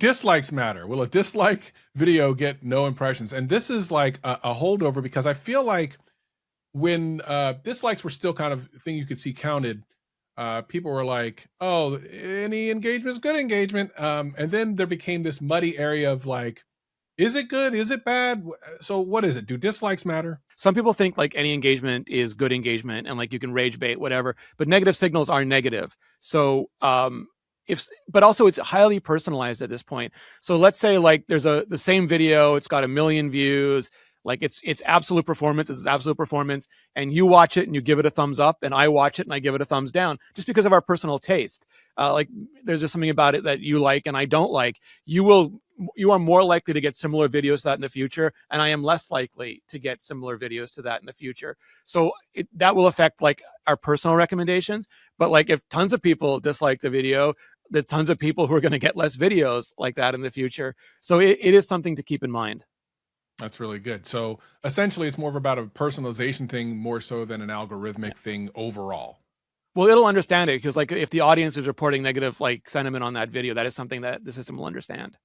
dislikes matter? Will a dislike video get no impressions? And this is like a holdover because I feel like when dislikes were still kind of a thing you could see counted, people were like, "Oh, any engagement is good engagement," and then there became this muddy area of like, "Is it good? Is it bad?" So, what is it? Do dislikes matter? Some people think like any engagement is good engagement and like you can rage bait, whatever, but negative signals are negative. So, but also it's highly personalized at this point. So let's say like there's the same video, it's got 1 million views, like it's absolute performance, it's absolute performance, and you watch it and you give it a thumbs up, and I watch it and I give it a thumbs down, just because of our personal taste. Like there's just something about it that you like and I don't like. You are more likely to get similar videos to that in the future, and I am less likely to get similar videos to that in the future. So that will affect like our personal recommendations. But like if tons of people dislike the video, there's tons of people who are going to get less videos like that in the future. So it is something to keep in mind. That's really good. So essentially, it's more of about a personalization thing more so than an algorithmic thing overall. Well, it'll understand it because like if the audience is reporting negative like sentiment on that video, that is something that the system will understand.